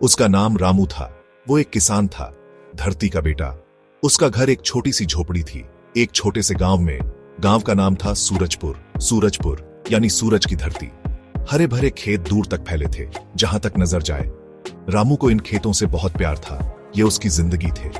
उसका नाम रामू था। वो एक किसान था, धरती का बेटा। उसका घर एक छोटी सी झोपड़ी थी, एक छोटे से गांव में। गांव का नाम था सूरजपुर। सूरजपुर यानी सूरज की धरती। हरे भरे खेत दूर तक फैले थे, जहां तक नजर जाए। रामू को इन खेतों से बहुत प्यार था। ये उसकी जिंदगी थे,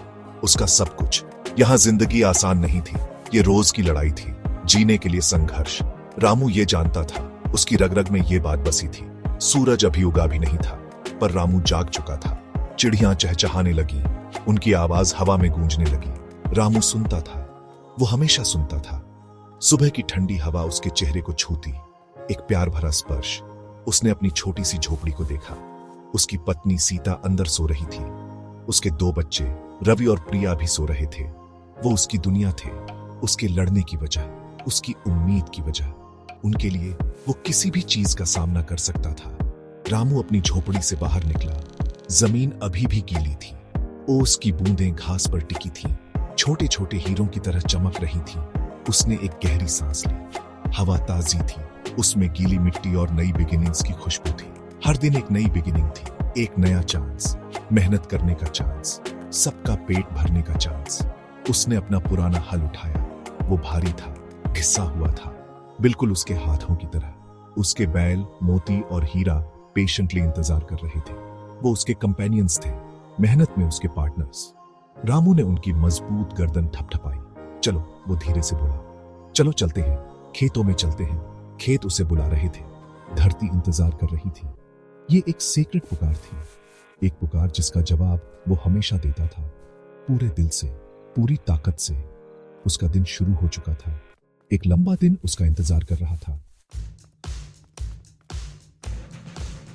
उसका सब कुछ। यहां जिंदगी आसान नहीं थी, ये रोज की लड़ाई थी, जीने के लिए संघर्ष। रामू ये जानता था, उसकी रग रग में ये बात बसी थी। सूरज अभी उगा भी नहीं था, पर रामू जाग चुका था। चिड़ियां चहचहाने लगी, उनकी आवाज हवा में गूंजने लगी। रामू सुनता था, वो हमेशा सुनता था। सुबह की ठंडी हवा उसके चेहरे को छूती, एक प्यार भरा स्पर्श। उसने अपनी छोटी सी झोपड़ी को देखा। उसकी पत्नी सीता अंदर सो रही थी। उसके 2 बच्चे रवि और प्रिया भी सो रहे थे। वो उसकी दुनिया थे, उसके लड़ने की वजह, उसकी उम्मीद की वजह। उनके लिए वो किसी भी चीज का सामना कर सकता था। रामू अपनी झोपड़ी से बाहर निकला। जमीन अभी भी गीली थी, ओस की बूंदें घास पर टिकी थीं, छोटे छोटे हीरों की तरह चमक रही थीं। उसने एक गहरी सांस ली। हवा ताजी थी, उसमें गीली मिट्टी और नई बिगिनिंग्स की खुशबू थी। हर दिन एक नई बिगिनिंग थी, एक नया चांस, मेहनत करने का चांस, सबका पेट भरने का चांस। उसने अपना पुराना हल उठाया। वो भारी था, घिसा हुआ था, बिल्कुल उसके हाथों की तरह। उसके बैल मोती और हीरा पेशेंटली इंतजार कर रहे थे। वो उसके कंपेनियंस थे, मेहनत में उसके पार्टनर्स। रामू ने उनकी मजबूत गर्दन थपथपाई। चलो, वो धीरे से बोला, चलो चलते हैं, खेतों में चलते हैं। खेत उसे बुला रहे थे, धरती इंतजार कर रही थी। ये एक सीक्रेट पुकार थी, एक पुकार जिसका जवाब वो हमेशा देता था, पूरे दिल से, पूरी ताकत से। उसका दिन शुरू हो चुका था, एक लंबा दिन उसका इंतजार कर रहा था।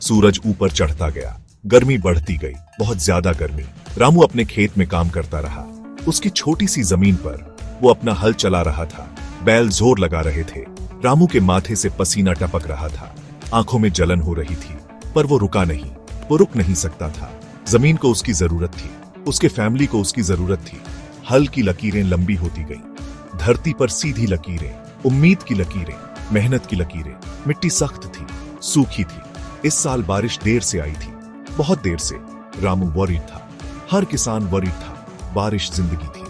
सूरज ऊपर चढ़ता गया, गर्मी बढ़ती गई, बहुत ज्यादा गर्मी। रामू अपने खेत में काम करता रहा। उसकी छोटी सी जमीन पर वो अपना हल चला रहा था। बैल जोर लगा रहे थे। रामू के माथे से पसीना टपक रहा था, आंखों में जलन हो रही थी, पर वो रुका नहीं। वो रुक नहीं सकता था। जमीन को उसकी जरूरत थी, उसके फैमिली को उसकी जरूरत थी। हल की लकीरें लंबी होती गईं, धरती पर सीधी लकीरें, उम्मीद की लकीरें, मेहनत की लकीरें। मिट्टी सख्त थी, सूखी थी। इस साल बारिश देर से आई थी, बहुत देर से। रामू वरीड था, हर किसान वरीड था। बारिश जिंदगी थी,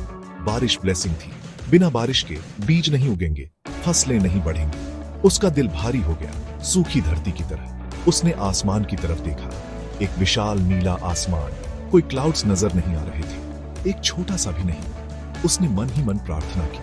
बारिश ब्लेसिंग थी। बिना बारिश के बीज नहीं उगेंगे, फसलें नहीं बढ़ेंगी। उसका दिल भारी हो गया, सूखी धरती की तरह। उसने आसमान की तरफ देखा, एक विशाल नीला आसमान। कोई क्लाउड्स नजर नहीं आ रहे थे, एक छोटा सा भी नहीं। उसने मन ही मन प्रार्थना की,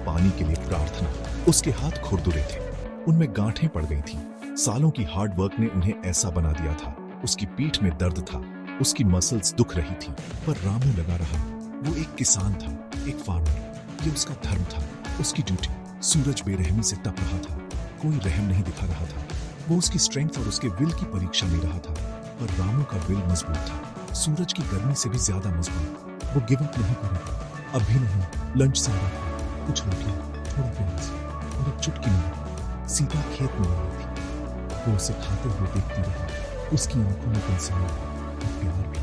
पानी के लिए प्रार्थना। उसके हाथ खुरदुरे थे, उनमें गांठें पड़ गई थी। सालों की हार्ड वर्क ने उन्हें ऐसा बना दिया था। उसकी पीठ में दर्द था, उसकी मसल्स दुख रही थी, पर रामू लगा रहा। वो एक किसान था, एक फार्मर। ये उसका धर्म था, उसकी ड्यूटी। सूरज बेरहमी से तप रहा था, कोई रहम नहीं दिखा रहा था। वो उसकी स्ट्रेंथ और उसके विल की परीक्षा ले रहा था, पर रामू का विल मजबूत था, सूरज की गर्मी से भी ज्यादा मजबूत। वो गिव अप नहीं करेगा, अब भी नहीं। लंच सारा था, कुछ रोटियां, थोड़ा प्याज और एक चुटकी नमक। सीता खेत में आई थी, वो उसे खाते हुए देखती रही। उसकी आंखों में कंसर्न और प्यार भी।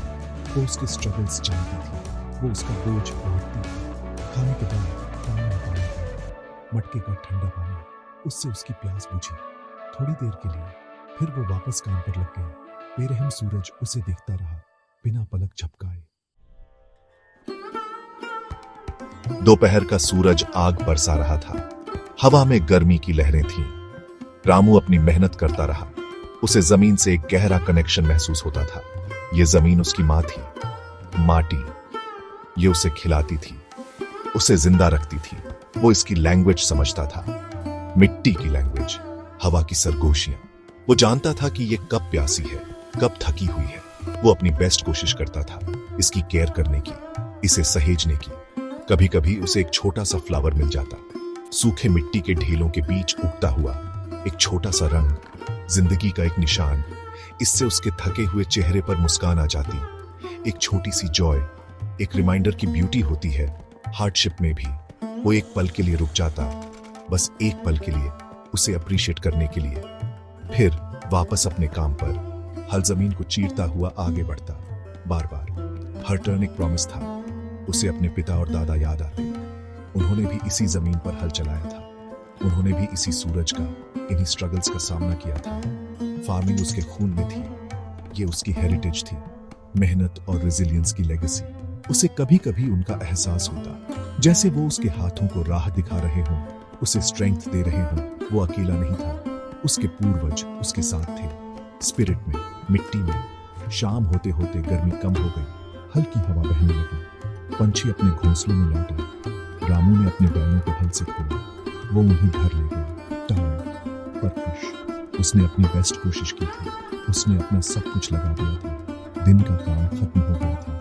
वो उसके स्ट्रगल्स जानती थी, वो उसका बोझ बांटती थी। खाने के बाद पानी निकालना था, मटके का ठंडा पानी। उससे उसकी प्यास बुझी थोड़ी देर के लिए, फिर वो वापस काम पर लग गया। बेरहम सूरज उसे देखता रहा, बिना पलक झपकाए। दोपहर का सूरज आग बरसा रहा था, हवा में गर्मी की लहरें थीं। रामू अपनी मेहनत करता रहा। उसे जमीन से एक गहरा कनेक्शन महसूस होता था। ये जमीन उसकी मां थी, माटी। ये उसे खिलाती थी, उसे जिंदा रखती थी। वो इसकी लैंग्वेज समझता था, मिट्टी की लैंग्वेज, हवा की सरगोशियां। वो जानता था कि ये कब प्यासी है, कब थकी हुई है। वो अपनी बेस्ट कोशिश करता था इसकी केयर करने की, इसे सहेजने की। कभी कभी उसे एक छोटा सा फ्लावर मिल जाता, सूखे मिट्टी के ढेलों के बीच उगता हुआ एक छोटा सा रंग, जिंदगी का एक निशान। इससे उसके थके हुए चेहरे पर मुस्कान आ जाती। एक छोटी सी जॉय, एक रिमाइंडर की ब्यूटी होती है हार्डशिप में भी। वो एक पल के लिए रुक जाता, बस एक पल के लिए, उसे अप्रिशिएट करने के लिए। फिर वापस अपने काम पर, हल जमीन को चीरता हुआ आगे बढ़ता। बार बार हर टर्न एक प्रॉमिस था। उसे अपने पिता और दादा याद आते। उन्होंने भी इसी जमीन पर हल चलाया था, उन्होंने भी इसी सूरज का, इन्हीं स्ट्रगल्स का सामना किया था। फार्मिंग उसके खून में थी, ये उसकी हेरिटेज थी। मेहनत और रेजिलियंस की लेगेसी। उसे कभी कभी उनका एहसास होता जैसे वो उसके हाथों को राह दिखा रहे हों, उसे स्ट्रेंथ दे रहे हों। वो अकेला नहीं था, उसके पूर्वज उसके साथ थे। स्पिरिट में, मिट्टी में। शाम होते होते गर्मी कम हो गई, हल्की हवा बहने लगी, पंछी अपने घोंसलों में लौट आए। रामू ने अपने बैलों को हल से खोला, वो उन्हें घर ले गया, टायर्ड पर खुश। उसने अपनी बेस्ट कोशिश की थी, उसने अपना सब कुछ लगा दिया था। दिन का काम खत्म हो गया था,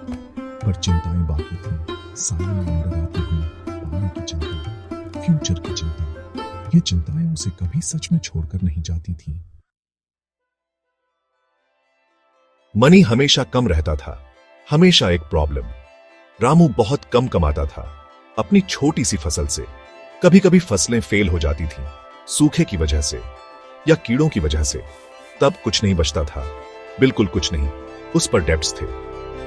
पर चिंताएं बाकी थीं। सालों में अंदर आती हुई पानी की चिंता, फ्यूचर की चिंता। ये चिंताएं उसे कभी सच में छोड़कर नहीं जाती थीं। मनी हमेशा कम रहता था, हमेशा एक प्रॉब्लम। रामू बहुत कम कमाता था अपनी छोटी सी फसल से। कभी कभी फसलें फेल हो जाती थीं, सूखे की वजह से या कीड़ों की वजह से। तब कुछ नहीं बचता था, बिल्कुल कुछ नहीं। उस पर डेब्ट्स थे,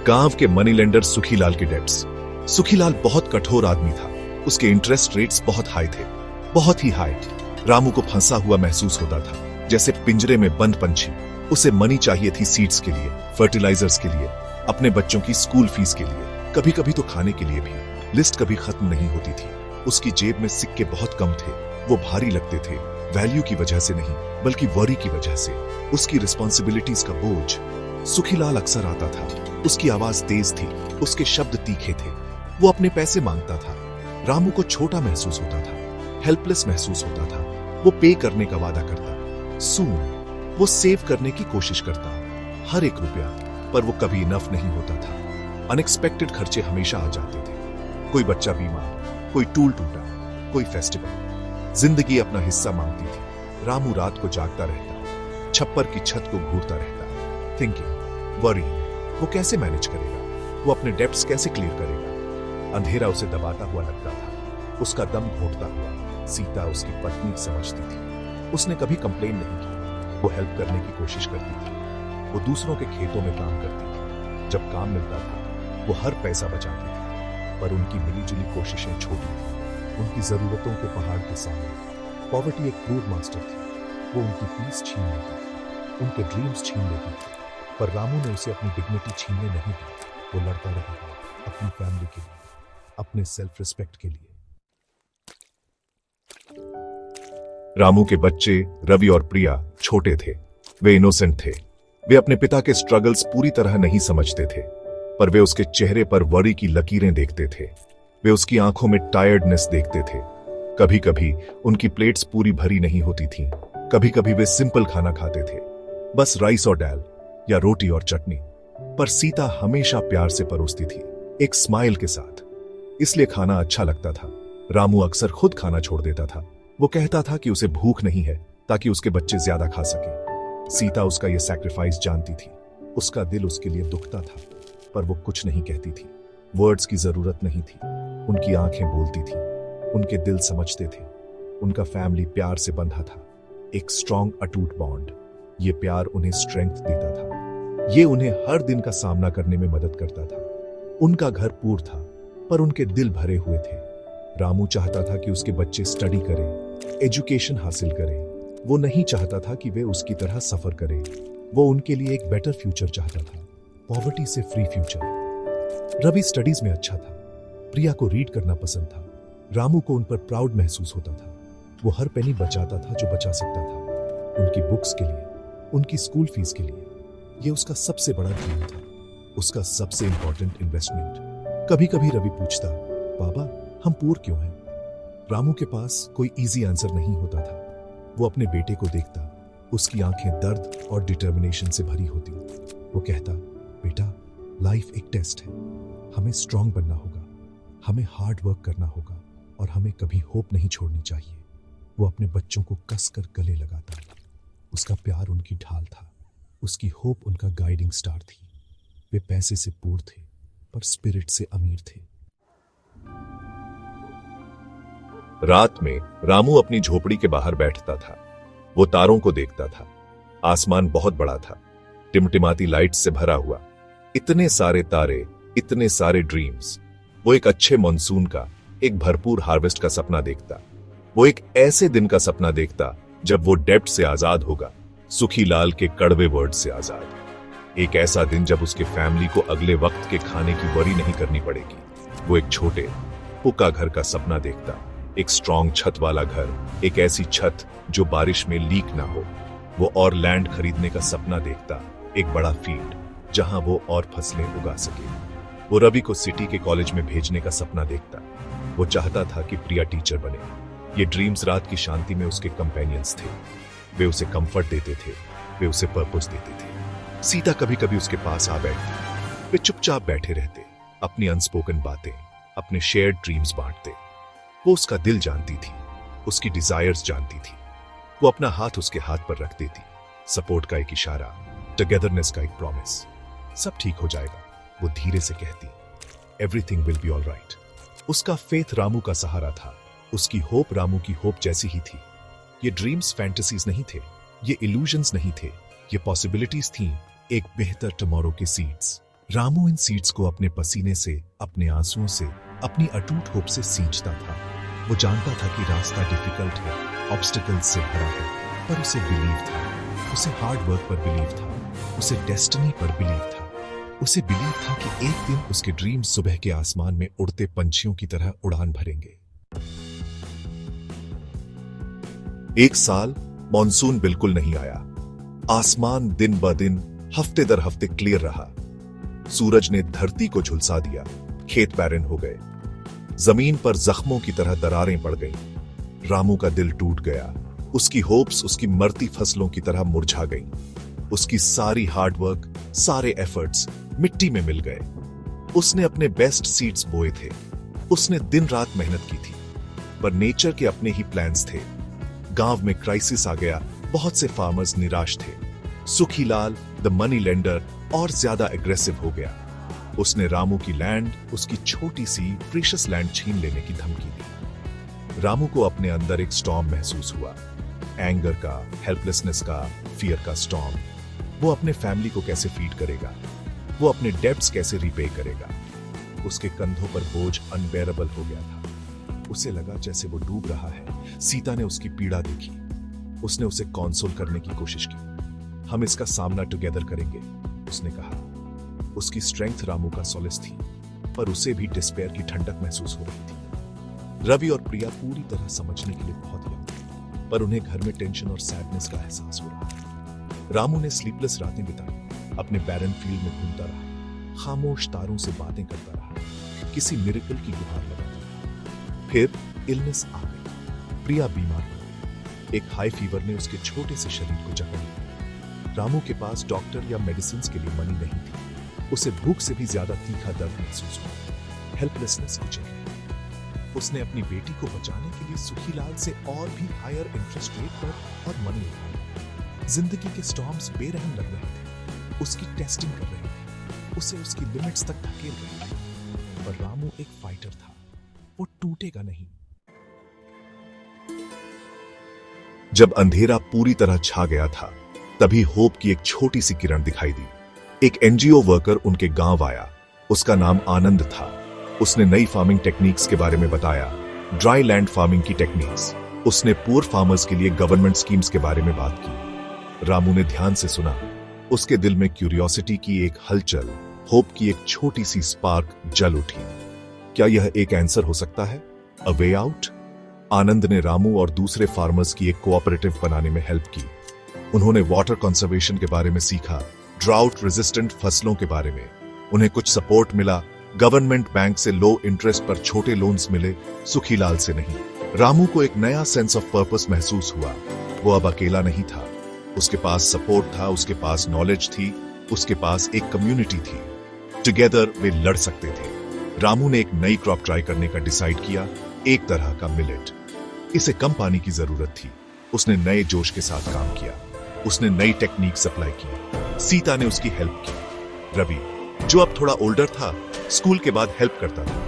गांव के मनी लेंडर सुखीलाल के डेब्ट्स। सुखीलाल बहुत कठोर आदमी था, उसके इंटरेस्ट रेट्स बहुत हाई थे, बहुत ही हाई। रामू को फंसा हुआ महसूस होता था, जैसे पिंजरे में बंद पंछी। उसे मनी चाहिए थी सीड्स के लिए, फर्टिलाइजर्स के लिए, अपने बच्चों की स्कूल फीस के लिए, कभी कभी तो खाने के लिए भी। लिस्ट कभी खत्म नहीं होती थी। उसकी जेब में सिक्के बहुत कम थे, वो भारी लगते थे, वैल्यू की वजह से नहीं बल्कि वरी की वजह से, उसकी रिस्पॉन्सिबिलिटीज का बोझ। सुखीलाल अक्सर आता था, उसकी आवाज तेज थी, उसके शब्द तीखे थे। वो अपने पैसे मांगता था। रामू को छोटा महसूस होता था, हेल्पलेस महसूस होता था। वो पे करने का वादा करता, सून वो सेव करने की कोशिश करता, हर एक रुपया, पर वो कभी इनफ नहीं होता था। अनएक्सपेक्टेड खर्चे हमेशा आ जाते थे, कोई बच्चा बीमार, कोई टूल टूटा, कोई फेस्टिवल। जिंदगी अपना हिस्सा मांगती थी। रामू रात को जागता रहता, छप्पर की छत को घूरता रहता, थिंकिंग, वरी, वो कैसे मैनेज करेगा, वो अपने डेब्ट्स कैसे क्लियर करेगा। अंधेरा उसे दबाता हुआ लगता था, उसका दम घोटता हुआ। सीता उसकी पत्नी समझती थी, उसने कभी कंप्लेन नहीं की। वो हेल्प करने की कोशिश करती थी, वो दूसरों के खेतों में काम करती थी। जब काम मिलता था वो हर पैसा बचाती थी, पर उनकी मिलीजुली कोशिशें छोटी थी, उनकी जरूरतों के पहाड़ के सामने। पॉवर्टी एक क्रूर मास्टर थी, वो उनकी पीस छीन लेती थी, उनके ड्रीम्स छीन लेती थी। पर रामू ने उसे अपनी डिग्निटी छीनने नहीं दी। वो लड़ता रहेगा अपनी फैमिली के लिए, अपने सेल्फ रिस्पेक्ट के लिए। रामू के बच्चे रवि और प्रिया छोटे थे, वे इनोसेंट थे। वे अपने पिता के स्ट्रगल्स पूरी तरह नहीं समझते थे, पर वे उसके चेहरे पर वरी की लकीरें देखते थे। वे उसकी आंखों में टायर्डनेस देखते थे। कभी कभी उनकी प्लेट्स पूरी भरी नहीं होती थीं, कभी कभी वे सिंपल खाना खाते थे, बस राइस और दाल या रोटी और चटनी। पर सीता हमेशा प्यार से परोसती थी, एक स्माइल के साथ। इसलिए खाना अच्छा लगता था। रामू अक्सर खुद खाना छोड़ देता था। वो कहता था कि उसे भूख नहीं है, ताकि उसके बच्चे ज्यादा खा सके। सीता उसका यह सैक्रिफाइस जानती थी, उसका दिल उसके लिए दुखता था, पर वो कुछ नहीं कहती थी। वर्ड्स की जरूरत नहीं थी, उनकी आंखें बोलती थी, उनके दिल समझते थे। उनका फैमिली प्यार से बंधा था, एक स्ट्रॉन्ग अटूट बॉन्ड। ये प्यार उन्हें स्ट्रेंथ देता था, ये उन्हें हर दिन का सामना करने में मदद करता था। उनका घर पूर था, पर उनके दिल भरे हुए थे। रामू चाहता था कि उसके बच्चे स्टडी करें, एजुकेशन हासिल करें। वो नहीं चाहता था कि वे उसकी तरह सफर करें। वो उनके लिए एक बेटर फ्यूचर चाहता था, पॉवर्टी से फ्री फ्यूचर। रवि स्टडीज में अच्छा था, प्रिया को रीड करना पसंद था। रामू को उन पर प्राउड महसूस होता था। वो हर पेनी बचाता था जो बचा सकता था, उनकी बुक्स के लिए, उनकी स्कूल फीस के लिए। ये उसका सबसे बड़ा ड्रीम था, उसका सबसे इंपॉर्टेंट इन्वेस्टमेंट। कभी कभी रवि पूछता, बाबा हम पुअर क्यों हैं? रामू के पास कोई इजी आंसर नहीं होता था। वो अपने बेटे को देखता, उसकी आंखें दर्द और डिटर्मिनेशन से भरी होती। वो कहता, बेटा लाइफ एक टेस्ट है, हमें स्ट्रांग बनना होगा, हमें हार्ड वर्क करना होगा और हमें कभी होप नहीं छोड़नी चाहिए। वो अपने बच्चों को कसकर गले लगाता। उसका प्यार उनकी ढाल था, उसकी होप उनका गाइडिंग स्टार थी। वे पैसे से पुअर थे, पर स्पिरिट से अमीर थे। रात में रामू अपनी झोपड़ी के बाहर बैठता था। वो तारों को देखता था। आसमान बहुत बड़ा था, टिमटिमाती लाइट से भरा हुआ। इतने सारे तारे, इतने सारे ड्रीम्स। वो एक अच्छे मॉनसून का, एक भरपूर हार्वेस्ट का सपना देखता। वो एक ऐसे दिन का सपना देखता जब वो डेब्ट से आजाद होगा, सुखीलाल के कड़वे वर्ड से आजाद। एक ऐसा दिन जब उसके फैमिली को अगले वक्त के खाने की वरी नहीं करनी पड़ेगी। वो एक छोटे पुक्का घर का सपना देखता, एक स्ट्रॉन्ग छत वाला घर, एक ऐसी छत जो बारिश में लीक ना हो। वो और लैंड खरीदने का सपना देखता, एक बड़ा फील्ड जहां वो और फसलें उगा सके। वो रवि को सिटी के कॉलेज में भेजने का सपना देखता। वो चाहता था कि प्रिया टीचर बने। ये ड्रीम्स रात की शांति में उसके कंपेनियंस थे। वे उसे कंफर्ट देते थे, वे उसे पर्पस देते थे। सीता कभी कभी उसके पास आ बैठती। वे चुपचाप बैठे रहते, अपनी अनस्पोकन बातें, अपने शेयर्ड ड्रीम्स बांटते। वो उसका दिल जानती थी, उसकी डिजायर्स जानती थी। वो अपना हाथ उसके हाथ पर रख देती, सपोर्ट का एक इशारा, टुगेदरनेस का एक प्रॉमिस। सब ठीक हो जाएगा, वो धीरे से कहती। Everything will be all right. उसका फेथ रामू का सहारा था, उसकी होप रामू की होप जैसी ही थी। ये ड्रीम्स फैंटेसीज नहीं थे, ये इल्यूजन्स नहीं थे, ये पॉसिबिलिटीज थीं, एक बेहतर टुमारो के सीड्स। रामू इन सीड्स को अपने पसीने से, अपने आंसुओं से, अपनी अटूट होप से सींचता था। वो जानता था कि रास्ता डिफिकल्ट है, ऑब्स्टिकल्स से भरा है, पर उसे बिलीव था। उसे हार्ड वर्क पर बिलीव था, उसे डेस्टिनी पर बिलीव था। उसे बिलीव था कि एक दिन उसके ड्रीम सुबह के आसमान में उड़ते पंछियों की तरह उड़ान भरेंगे। एक साल मॉनसून बिल्कुल नहीं आया। आसमान दिन ब दिन, हफ्ते दर हफ्ते क्लियर रहा। सूरज ने धरती को झुलसा दिया, खेत बैरन हो गए, जमीन पर जख्मों की तरह दरारें पड़ गईं। रामू का दिल टूट गया, उसकी होप्स उसकी मरती फसलों की तरह मुरझा गईं। उसकी सारी हार्डवर्क, सारे एफर्ट्स मिट्टी में मिल गए। उसने अपने बेस्ट सीड्स बोए थे, उसने दिन रात मेहनत की थी, पर नेचर के अपने ही प्लान्स थे। गांव में क्राइसिस आ गया, बहुत से फार्मर्स निराश थे। सुखीलाल द मनी लेंडर और ज्यादा एग्रेसिव हो गया। उसने रामू की लैंड, उसकी छोटी सी प्रीशियस लैंड छीन लेने की धमकी दी। रामू को अपने अंदर एक स्टॉर्म महसूस हुआ, एंगर का, हेल्पलेसनेस का, फियर का स्टॉर्म। वो अपने फैमिली को कैसे फीड करेगा, वो अपने डेब्ट्स कैसे रीपे करेगा। उसके कंधों पर बोझ अनबेरेबल हो गया था। उसे लगा जैसे वो डूब रहा है। सीता ने उसकी पीड़ा देखी, उसने उसे कॉन्सोल करने की कोशिश की। हम इसका सामना टुगेदर करेंगे, उसने कहा। उसकी स्ट्रेंथ रामू का सॉलिस थी, पर उसे भी डिस्पेयर की ठंडक महसूस हो रही थी। रवि और प्रिया पूरी तरह समझने के लिए बहुत यंग थे, पर उन्हें घर में टेंशन और सैडनेस का एहसास हो रहा था। रामू ने स्लीपलेस रातें बिताई, अपने बैरन फील्ड में घूमता रहा, खामोश तारों से बातें करता रहा, किसी मिरेकल की गुहार लगाता रहा। फिर इलनेस आ गई, प्रिया बीमार हो गई। एक हाई फीवर ने उसके छोटे से शरीर को जकड़ लिया। रामू के पास डॉक्टर या मेडिसिन के लिए मनी नहीं थी। उसे भूख से भी ज्यादा तीखा दर्द महसूस हुआ, हेल्पलेसनेस की जगह। उसने अपनी बेटी को बचाने के लिए सुखीलाल से और भी हायर इंटरेस्ट रेट पर और मनी उठाया। जिंदगी के स्टॉर्म्स बेरहम लग रहे थे, उसकी टेस्टिंग कर रहे थे, उसे उसकी लिमिट्स तक धकेल रहे थे। पर रामू एक फाइटर था, वो टूटेगा नहीं। जब अंधेरा पूरी तरह छा गया था, तभी होप की एक छोटी सी किरण दिखाई दी। एक एनजीओ वर्कर उनके गांव आया। उसका नाम आनंद था। उसने नई फार्मिंग टेक्निक्स के बारे में बताया, ड्राई लैंड फार्मिंग की टेक्निक्स। उसने पुअर फार्मर्स के लिए गवर्नमेंट स्कीम्स के बारे में बात की। रामू ने ध्यान से सुना। उसके दिल में क्यूरियोसिटी की एक हलचल, होप की एक छोटी सी स्पार्क जल उठी। क्या यह एक आंसर हो सकता है? अ वे आउट? आनंद ने रामू और दूसरे फार्मर्स की एक कोऑपरेटिव बनाने में हेल्प की। उन्होंने वाटर कंजर्वेशन के बारे में सीखा, ड्राउट रेजिस्टेंट फसलों के बारे में। उन्हें कुछ सपोर्ट मिला, गवर्नमेंट बैंक से लो इंटरेस्ट पर छोटे लोन्स मिले, सुखीलाल से नहीं। रामू को एक नया सेंस ऑफ पर्पस महसूस हुआ। वो अब अकेला नहीं था, उसके पास सपोर्ट था, उसके पास नॉलेज थी, उसके पास एक कम्युनिटी थी। टुगेदर वे लड़ सकते थे। रामू ने एक नई क्रॉप ट्राई करने का डिसाइड किया, एक तरह का मिलेट। इसे कम पानी की जरूरत थी। उसने नए जोश के साथ काम किया, उसने नई टेक्निक अप्लाई की। सीता ने उसकी हेल्प की। रवि, जो अब थोड़ा ओल्डर था, स्कूल के बाद हेल्प करता था।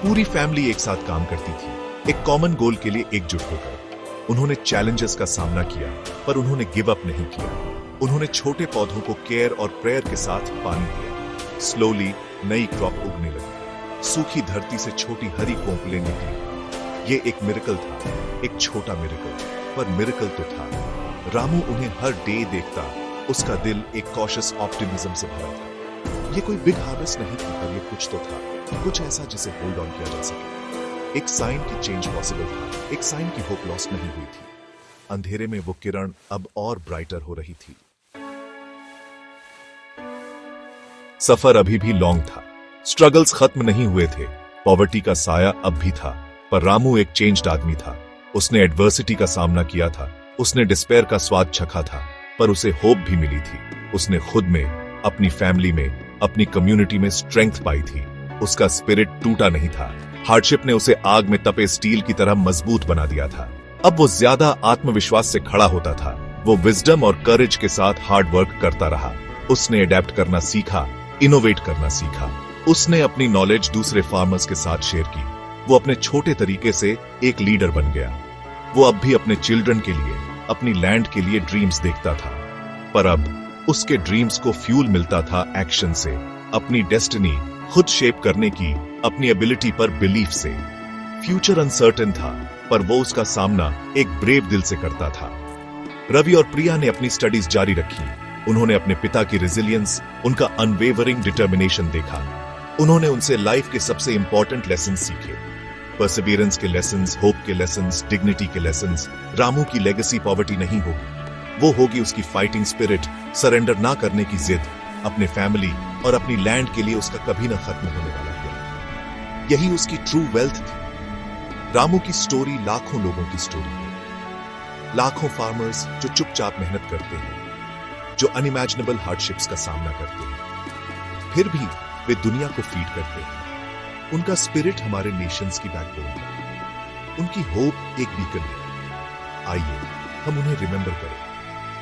पूरी फैमिली एक साथ काम करती थी, एक कॉमन गोल के लिए एकजुट होकर। उन्होंने चैलेंजेस का सामना किया, पर उन्होंने गिव अप नहीं किया। उन्होंने छोटे पौधों को केयर और प्रेयर के साथ पानी दिया। स्लोली नई क्रॉप उगने लगी। सूखी धरती से छोटी हरी कोंपलें निकली। ये एक मिरेकल था, एक छोटा मिरेकल, पर मिरेकल तो था। रामू उन्हें हर डे देखता, उसका दिल एक कॉशियस ऑप्टिमिज्म से भरा था। ये कोई बिग हार्वेस्ट नहीं था, पर ये कुछ तो था, कुछ ऐसा जिसे होल्ड ऑन किया जा सके। एक साइन की चेंज पॉसिबल था, एक साइन की होप लॉस्ट नहीं हुई थी। अंधेरे में वो किरण अब और ब्राइटर हो रही थी। सफर अभी भी लॉन्ग था, स्ट्रगल्स खत्म नहीं हुए थे, पॉवर्टी का साया अब भी था, पर रामू एक चेंज्ड आदमी था। उसने एडवर्सिटी का सामना किया था, उसने डिस्पेयर का स्वाद चखा था, पर उसे होप भी मिली थी। उसने खुद में, अपनी फैमिली में, अपनी कम्युनिटी में स्ट्रेंथ पाई थी। उसका स्पिरिट टूटा नहीं था। हार्डशिप ने उसे आग में तपे स्टील की तरह मजबूत बना दिया था। अब वो ज्यादा आत्मविश्वास से खड़ा होता था। वो विजडम और करेज के साथ हार्ड वर्क करता रहा। उसने अडेप्ट करना सीखा, इनोवेट करना सीखा। उसने अपनी नॉलेज दूसरे फार्मर्स के साथ शेयर की। वो अपने छोटे तरीके से एक लीडर बन गया। वो अब भी अपने चिल्ड्रन के लिए, अपनी लैंड के लिए ड्रीम्स देखता था, पर अब उसके ड्रीम्स को फ्यूल मिलता था एक्शन से, अपनी डेस्टिनी खुद शेप करने की अपनी एबिलिटी पर बिलीफ से। फ्यूचर अनसर्टेन था, पर वो उसका सामना एक ब्रेव दिल से करता था। रवि और प्रिया ने अपनी स्टडीज जारी रखी। उन्होंने अपने पिता की रेजिलियंस, उनका अनवेवरिंग डिटर्मिनेशन देखा। उन्होंने उनसे लाइफ के सबसे इंपॉर्टेंट लेसन सीखे, परसिवियरेंस के लेसन्स, होप के लेसन्स, डिग्निटी के लेसन्स। रामू की लेगेसी पॉवर्टी नहीं होगी, वो होगी उसकी फाइटिंग स्पिरिट, सरेंडर ना करने की जिद, अपने फैमिली और अपनी लैंड के लिए उसका कभी ना खत्म होने वाला प्यार। यही उसकी ट्रू वेल्थ थी। रामू की स्टोरी लाखों लोगों की स्टोरी है। लाखों फार्मर्स जो चुपचाप मेहनत करते हैं, जो अनइमेजिनेबल हार्डशिप्स का सामना करते हैं, फिर भी वे दुनिया को फीड करते हैं। उनका स्पिरिट हमारे नेशंस की बैकबोन है। उनकी होप एक बीकन है। आइए हम उन्हें रिमेंबर करें,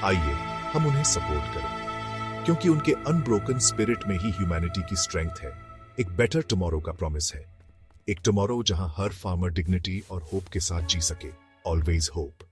आइए हम उन्हें सपोर्ट करें, क्योंकि उनके अनब्रोकन स्पिरिट में ही ह्यूमैनिटी की स्ट्रेंथ है। एक बेटर टुमारो का प्रॉमिस है, एक टुमारो जहां हर फार्मर डिग्निटी और होप के साथ जी सके। Always hope.